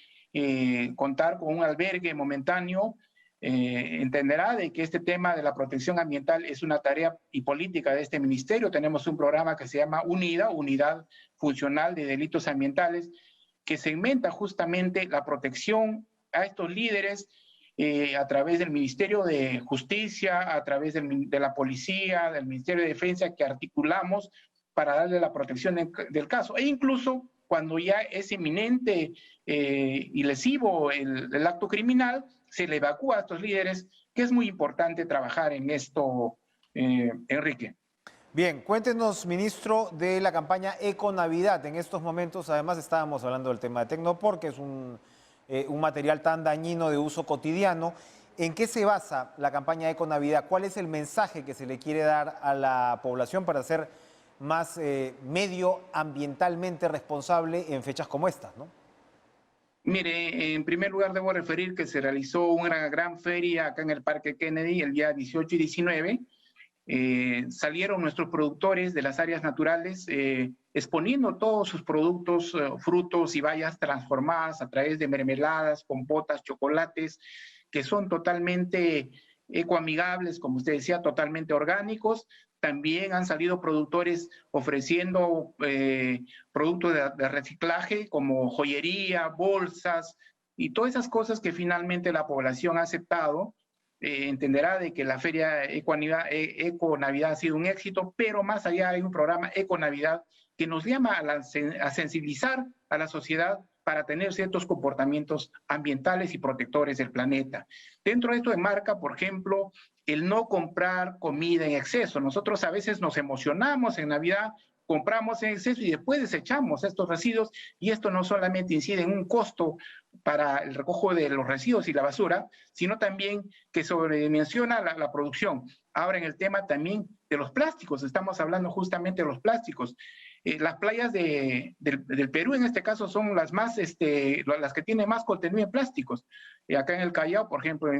contar con un albergue momentáneo. Entenderá de que este tema de la protección ambiental es una tarea y política de este ministerio. Tenemos un programa que se llama UNIDA, Unidad Funcional de Delitos Ambientales, que segmenta justamente la protección a estos líderes a través del Ministerio de Justicia, a través de la Policía, del Ministerio de Defensa, que articulamos para darle la protección del caso. E incluso cuando ya es inminente y lesivo el acto criminal, se le evacúa a estos líderes, que es muy importante trabajar en esto, Enrique. Bien, cuéntenos, ministro, de la campaña Eco Navidad. En estos momentos, además, estábamos hablando del tema de Tecnopor, que es un material tan dañino de uso cotidiano. ¿En qué se basa la campaña Eco Navidad? ¿Cuál es el mensaje que se le quiere dar a la población para ser más medioambientalmente responsable en fechas como estas, ¿no? Mire, en primer lugar debo referir que se realizó una gran feria acá en el Parque Kennedy el día 18 y 19. Salieron nuestros productores de las áreas naturales exponiendo todos sus productos, frutos y bayas transformadas a través de mermeladas, compotas, chocolates, que son totalmente ecoamigables, como usted decía, totalmente orgánicos. También han salido productores ofreciendo productos de reciclaje como joyería, bolsas y todas esas cosas que finalmente la población ha aceptado. Entenderá de que la feria Eco Navidad ha sido un éxito, pero más allá hay un programa Eco Navidad que nos llama a sensibilizar a la sociedad para tener ciertos comportamientos ambientales y protectores del planeta. Dentro de esto enmarca, por ejemplo, el no comprar comida en exceso. Nosotros a veces nos emocionamos en Navidad, compramos en exceso y después desechamos estos residuos, y esto no solamente incide en un costo para el recojo de los residuos y la basura, sino también que sobredimensiona la producción. Ahora en el tema también de los plásticos, estamos hablando justamente de los plásticos. Las playas del Perú en este caso son las las que tienen más contenido en plásticos. Acá en el Callao, por ejemplo,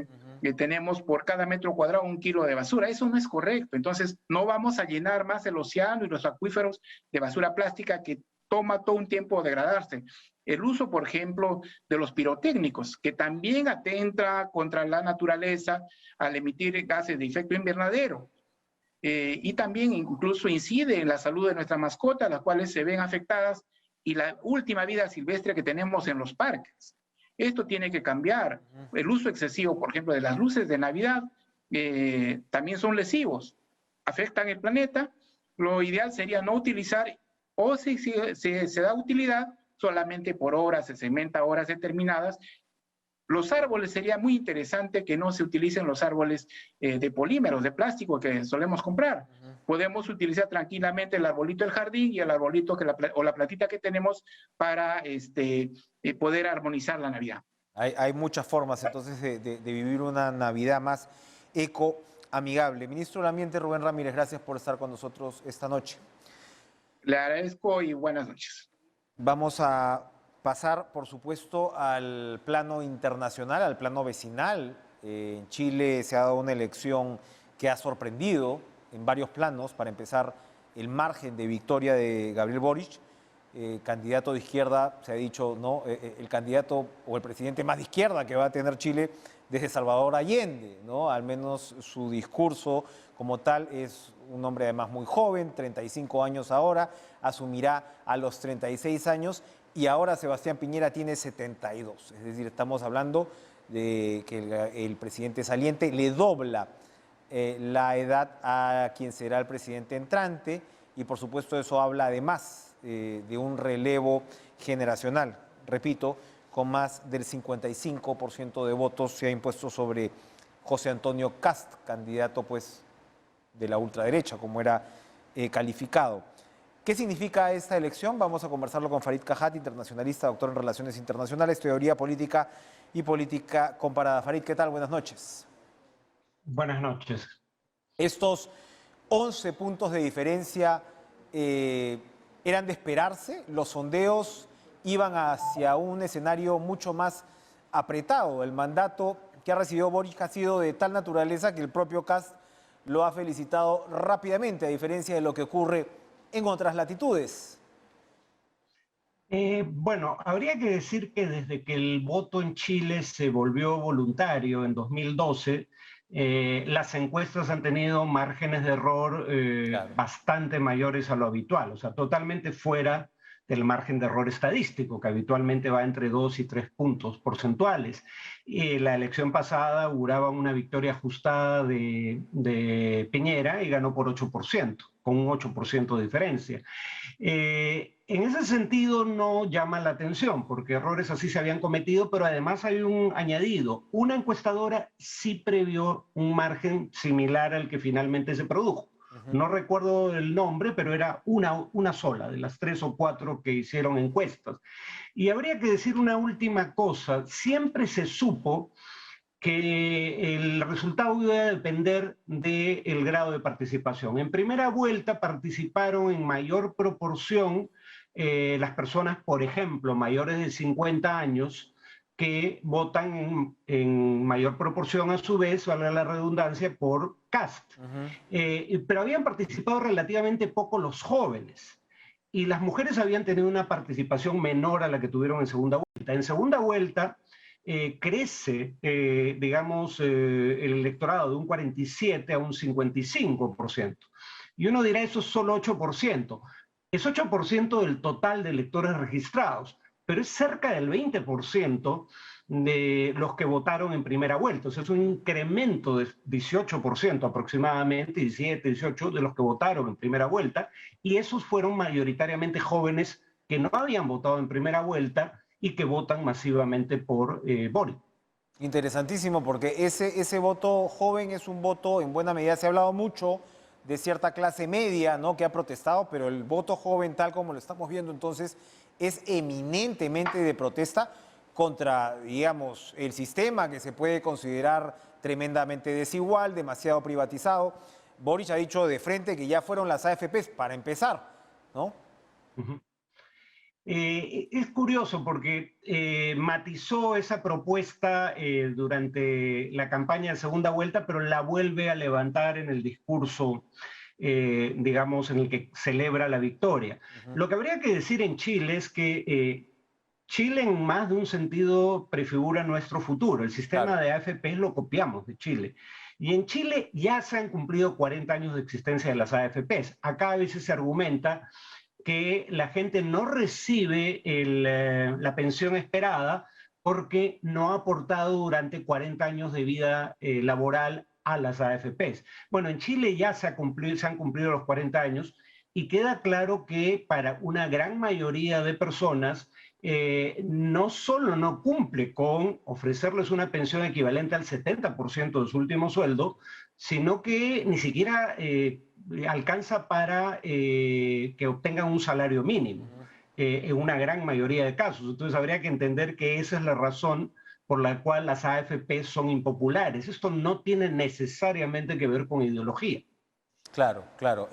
tenemos por cada metro cuadrado 1 kilo de basura. Eso no es correcto. Entonces, no vamos a llenar más el océano y los acuíferos de basura plástica que toma todo un tiempo degradarse. El uso, por ejemplo, de los pirotécnicos, que también atenta contra la naturaleza al emitir gases de efecto invernadero. Y también incluso incide en la salud de nuestras mascotas, las cuales se ven afectadas, y la última vida silvestre que tenemos en los parques. Esto tiene que cambiar. El uso excesivo, por ejemplo, de las luces de Navidad también son lesivos, afectan el planeta. Lo ideal sería no utilizar, o si se da utilidad, solamente por horas, se segmenta horas determinadas. Los árboles, sería muy interesante que no se utilicen los árboles de polímeros, de plástico que solemos comprar. Podemos utilizar tranquilamente el arbolito del jardín y el arbolito o la plantita que tenemos para poder armonizar la Navidad. Hay muchas formas entonces de vivir una Navidad más ecoamigable. Ministro del Ambiente Rubén Ramírez, gracias por estar con nosotros esta noche. Le agradezco y buenas noches. Vamos a pasar, por supuesto, al plano internacional, al plano vecinal. En Chile se ha dado una elección que ha sorprendido en varios planos. Para empezar, el margen de victoria de Gabriel Boric, candidato de izquierda, se ha dicho, ¿no? El candidato o el presidente más de izquierda que va a tener Chile desde Salvador Allende, ¿no? Al menos su discurso como tal es un hombre además muy joven, 35 años ahora, asumirá a los 36 años. Y ahora Sebastián Piñera tiene 72, es decir, estamos hablando de que el presidente saliente le dobla la edad a quien será el presidente entrante, y por supuesto eso habla además de un relevo generacional. Repito, con más del 55% de votos se ha impuesto sobre José Antonio Kast, candidato pues de la ultraderecha, como era calificado. ¿Qué significa esta elección? Vamos a conversarlo con Farid Cajat, internacionalista, doctor en Relaciones Internacionales, Teoría Política y Política Comparada. Farid, ¿qué tal? Buenas noches. Buenas noches. Estos 11 puntos de diferencia eran de esperarse. Los sondeos iban hacia un escenario mucho más apretado. El mandato que ha recibido Boric ha sido de tal naturaleza que el propio Kast lo ha felicitado rápidamente, a diferencia de lo que ocurre en otras latitudes. Bueno, habría que decir que desde que el voto en Chile se volvió voluntario en 2012, las encuestas han tenido márgenes de error Claro. bastante mayores a lo habitual, o sea, totalmente fuera del margen de error estadístico, que habitualmente va entre 2 y 3 puntos porcentuales. La elección pasada auguraba una victoria ajustada de Piñera y ganó por 8%, con un 8% de diferencia. En ese sentido no llama la atención, porque errores así se habían cometido, pero además hay un añadido. Una encuestadora sí previó un margen similar al que finalmente se produjo. No recuerdo el nombre, pero era una sola de las 3 o 4 que hicieron encuestas. Y habría que decir una última cosa. Siempre se supo que el resultado iba a depender del grado de participación. En primera vuelta participaron en mayor proporción las personas, por ejemplo, mayores de 50 años, que votan en mayor proporción a su vez, valga la redundancia, por Kast. Pero habían participado relativamente poco los jóvenes. Y las mujeres habían tenido una participación menor a la que tuvieron en segunda vuelta. En segunda vuelta crece, digamos, el electorado de un 47 a un 55%. Y uno dirá, eso es solo 8%. Es 8% del total de electores registrados, pero es cerca del 20% de los que votaron en primera vuelta. O sea, es un incremento de 18% aproximadamente, 17, 18 de los que votaron en primera vuelta, y esos fueron mayoritariamente jóvenes que no habían votado en primera vuelta y que votan masivamente por Boric. Interesantísimo, porque ese voto joven es un voto, en buena medida se ha hablado mucho de cierta clase media, ¿no?, que ha protestado, pero el voto joven, tal como lo estamos viendo entonces, es eminentemente de protesta contra, digamos, el sistema que se puede considerar tremendamente desigual, demasiado privatizado. Boric ha dicho de frente que ya fueron las AFPs para empezar, ¿no? Es curioso porque matizó esa propuesta durante la campaña de segunda vuelta, pero la vuelve a levantar en el discurso, digamos, en el que celebra la victoria. Lo que habría que decir en Chile es que Chile en más de un sentido prefigura nuestro futuro. El sistema de AFPs lo copiamos de Chile. Y en Chile ya se han cumplido 40 años de existencia de las AFPs. Acá a veces se argumenta que la gente no recibe la pensión esperada porque no ha aportado durante 40 años de vida laboral a las AFPs. Bueno, en Chile ya se han cumplido los 40 años y queda claro que para una gran mayoría de personas no solo no cumple con ofrecerles una pensión equivalente al 70% de su último sueldo, sino que ni siquiera alcanza para que obtengan un salario mínimo en una gran mayoría de casos. Entonces habría que entender que esa es la razón por la cual las AFP son impopulares. Esto no tiene necesariamente que ver con ideología. Claro, claro.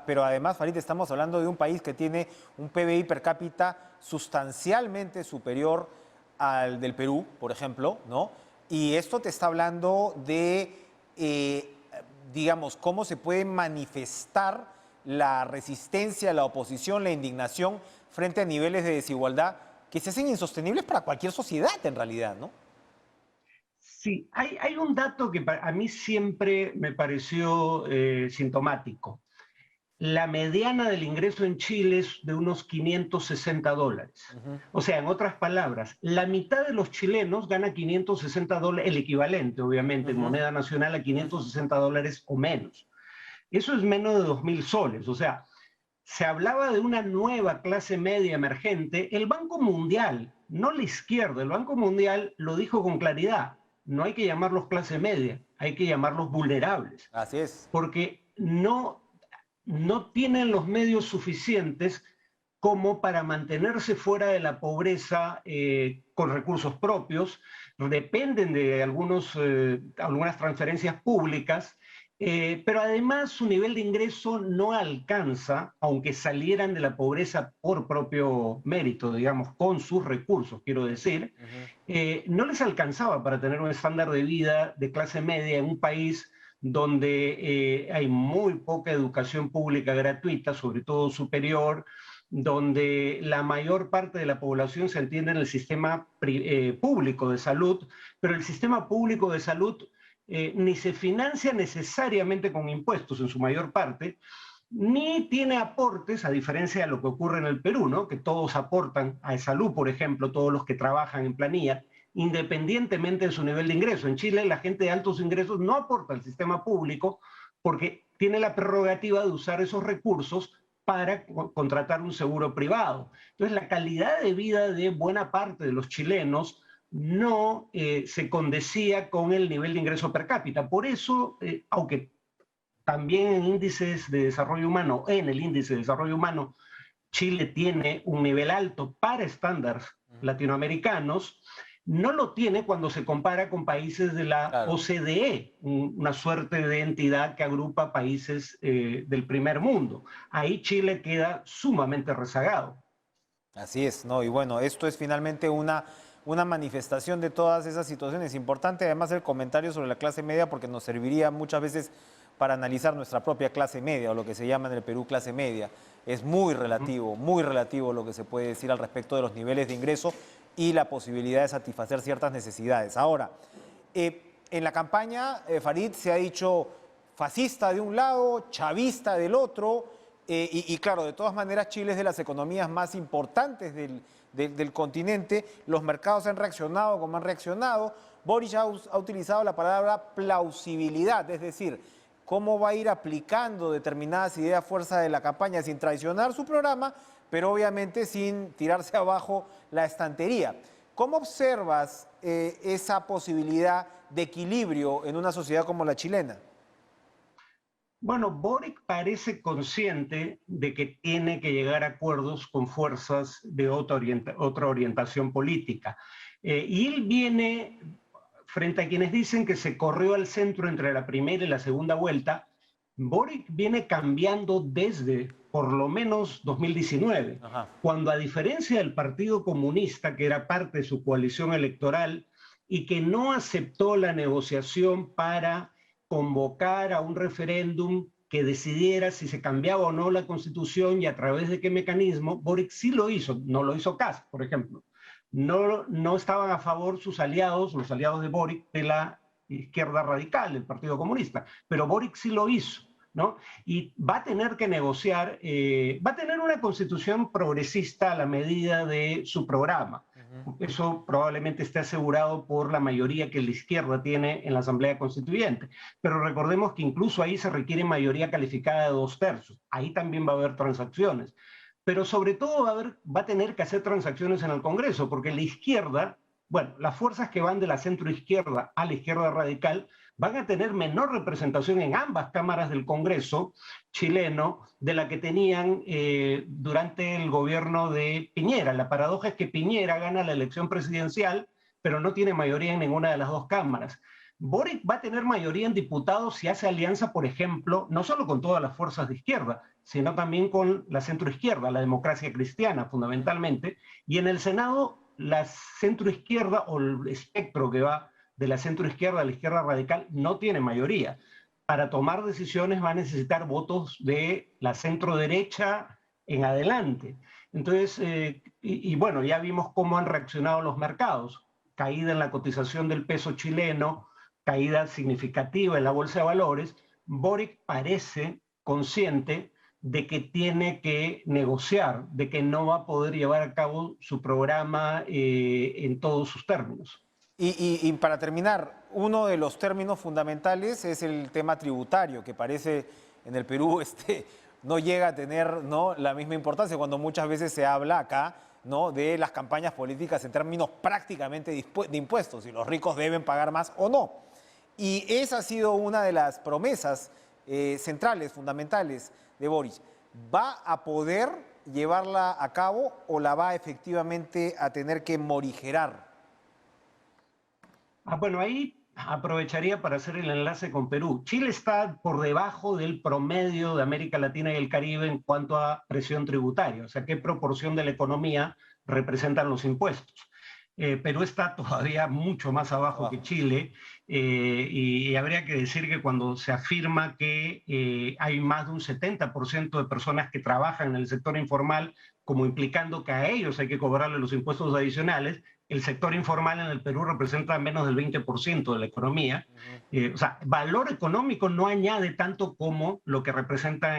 Pero además, Farid, estamos hablando de un país que tiene un PBI per cápita sustancialmente superior al del Perú, por ejemplo, ¿no? Y esto te está hablando de, digamos, cómo se puede manifestar la resistencia, la oposición, la indignación frente a niveles de desigualdad que se hacen insostenibles para cualquier sociedad, en realidad, ¿no? Sí, hay un dato que a mí siempre me pareció sintomático. La mediana del ingreso en Chile es de unos $560. O sea, en otras palabras, la mitad de los chilenos gana $560, el equivalente, obviamente, en moneda nacional a $560 o menos. Eso es menos de 2.000 soles. O sea, se hablaba de una nueva clase media emergente. El Banco Mundial, no la izquierda, el Banco Mundial lo dijo con claridad. No hay que llamarlos clase media, hay que llamarlos vulnerables. Así es. Porque no tienen los medios suficientes como para mantenerse fuera de la pobreza con recursos propios, dependen de algunas transferencias públicas, pero además su nivel de ingreso no alcanza, aunque salieran de la pobreza por propio mérito, digamos, con sus recursos, quiero decir, no les alcanzaba para tener un estándar de vida de clase media en un país donde hay muy poca educación pública gratuita, sobre todo superior, donde la mayor parte de la población se entiende en el sistema público de salud, pero el sistema público de salud ni se financia necesariamente con impuestos en su mayor parte, ni tiene aportes, a diferencia de lo que ocurre en el Perú, ¿no?, que todos aportan a salud, por ejemplo, todos los que trabajan en planilla, independientemente de su nivel de ingreso. En Chile, la gente de altos ingresos no aporta al sistema público porque tiene la prerrogativa de usar esos recursos para contratar un seguro privado. Entonces, la calidad de vida de buena parte de los chilenos no se condecía con el nivel de ingreso per cápita. Por eso, aunque también en índices de desarrollo humano, en el índice de desarrollo humano, Chile tiene un nivel alto para estándares latinoamericanos, no lo tiene cuando se compara con países de la OCDE, una suerte de entidad que agrupa países del primer mundo. Ahí Chile queda sumamente rezagado. Así es, ¿no? Y bueno, esto es finalmente una manifestación de todas esas situaciones. Importante además el comentario sobre la clase media, porque nos serviría muchas veces para analizar nuestra propia clase media, o lo que se llama en el Perú clase media. Es muy relativo lo que se puede decir al respecto de los niveles de ingreso y la posibilidad de satisfacer ciertas necesidades. Ahora, en la campaña, Farid, se ha dicho fascista de un lado, chavista del otro, y claro, de todas maneras Chile es de las economías más importantes del continente. Los mercados han reaccionado como han reaccionado. Boric ha utilizado la palabra plausibilidad, es decir, cómo va a ir aplicando determinadas ideas fuerza de la campaña sin traicionar su programa, pero obviamente sin tirarse abajo la estantería. ¿Cómo observas esa posibilidad de equilibrio en una sociedad como la chilena? Bueno, Boric parece consciente de que tiene que llegar a acuerdos con fuerzas de otra orientación política. Y él viene, frente a quienes dicen que se corrió al centro entre la primera y la segunda vuelta, Boric viene cambiando desde por lo menos 2019, cuando a diferencia del Partido Comunista, que era parte de su coalición electoral y que no aceptó la negociación para convocar a un referéndum que decidiera si se cambiaba o no la Constitución y a través de qué mecanismo, Boric sí lo hizo, no lo hizo Kast, por ejemplo. No estaban a favor sus aliados, los aliados de Boric, de la izquierda radical, del Partido Comunista, pero Boric sí lo hizo, ¿no? Y va a tener que negociar, va a tener una constitución progresista a la medida de su programa. Eso probablemente esté asegurado por la mayoría que la izquierda tiene en la Asamblea Constituyente. Pero recordemos que incluso ahí se requiere mayoría calificada de 2/3. Ahí también va a haber transacciones. Pero sobre todo va a tener que hacer transacciones en el Congreso, porque la izquierda, bueno, las fuerzas que van de la centroizquierda a la izquierda radical van a tener menor representación en ambas cámaras del Congreso chileno de la que tenían durante el gobierno de Piñera. La paradoja es que Piñera gana la elección presidencial, pero no tiene mayoría en ninguna de las dos cámaras. Boric va a tener mayoría en diputados si hace alianza, por ejemplo, no solo con todas las fuerzas de izquierda, sino también con la centroizquierda, la democracia cristiana fundamentalmente, y en el Senado la centroizquierda o el espectro que va de la centroizquierda a la izquierda radical no tiene mayoría. Para tomar decisiones va a necesitar votos de la centroderecha en adelante. Entonces, bueno, ya vimos cómo han reaccionado los mercados. Caída en la cotización del peso chileno, caída significativa en la bolsa de valores. Boric parece consciente de que tiene que negociar, de que no va a poder llevar a cabo su programa en todos sus términos. Y para terminar, uno de los términos fundamentales es el tema tributario, que parece en el Perú no llega a tener, ¿no?, la misma importancia, cuando muchas veces se habla acá, ¿no?, de las campañas políticas en términos prácticamente de impuestos, si los ricos deben pagar más o no. Y esa ha sido una de las promesas centrales, fundamentales de Boric. ¿Va a poder llevarla a cabo o la va efectivamente a tener que morigerar? Bueno, ahí aprovecharía para hacer el enlace con Perú. Chile está por debajo del promedio de América Latina y el Caribe en cuanto a presión tributaria, o sea, qué proporción de la economía representan los impuestos. Perú está todavía mucho más abajo que Chile y habría que decir que cuando se afirma que hay más de un 70% de personas que trabajan en el sector informal, como implicando que a ellos hay que cobrarle los impuestos adicionales, el sector informal en el Perú representa menos del 20% de la economía. O sea, valor económico no añade tanto como lo que representa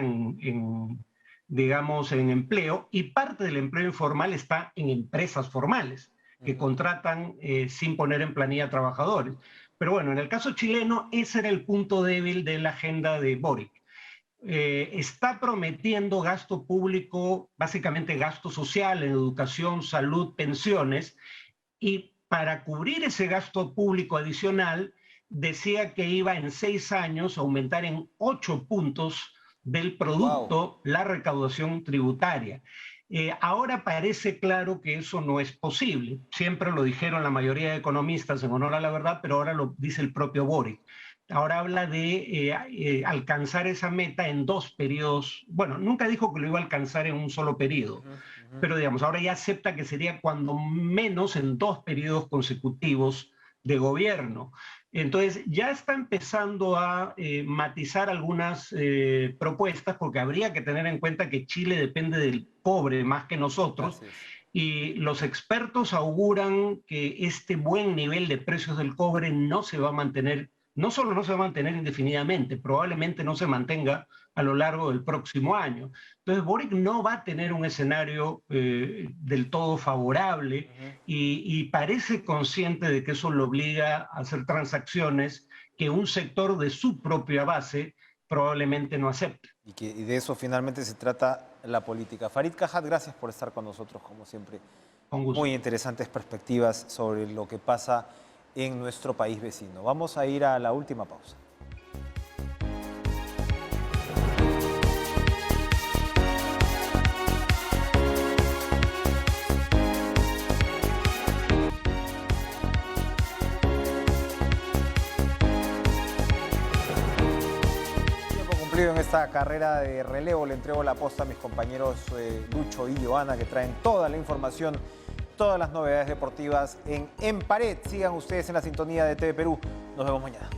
digamos, en empleo, y parte del empleo informal está en empresas formales que contratan sin poner en planilla trabajadores. Pero bueno, en el caso chileno, ese era el punto débil de la agenda de Boric. está prometiendo gasto público, básicamente gasto social en educación, salud, pensiones, y para cubrir ese gasto público adicional, decía que iba en 6 años a aumentar en 8 puntos del producto la recaudación tributaria. Ahora parece claro que eso no es posible. Siempre lo dijeron la mayoría de economistas en honor a la verdad, pero ahora lo dice el propio Boric. Ahora habla de alcanzar esa meta en 2 periodos. Bueno, nunca dijo que lo iba a alcanzar en un solo periodo, pero digamos, ahora ya acepta que sería cuando menos en 2 periodos consecutivos de gobierno. Entonces ya está empezando a matizar algunas propuestas, porque habría que tener en cuenta que Chile depende del cobre más que nosotros, y los expertos auguran que este buen nivel de precios del cobre no se va a mantener, no solo no se va a mantener indefinidamente, probablemente no se mantenga a lo largo del próximo año. Entonces Boric no va a tener un escenario del todo favorable y parece consciente de que eso lo obliga a hacer transacciones que un sector de su propia base probablemente no acepte. Y de eso finalmente se trata la política. Farid Cajat, gracias por estar con nosotros, como siempre. Con gusto. Muy interesantes perspectivas sobre lo que pasa en nuestro país vecino. Vamos a ir a la última pausa. En esta carrera de relevo le entrego la posta a mis compañeros Lucho y Joana, que traen toda la información, todas las novedades deportivas en Pared. Sigan ustedes en la sintonía de TV Perú. Nos vemos mañana.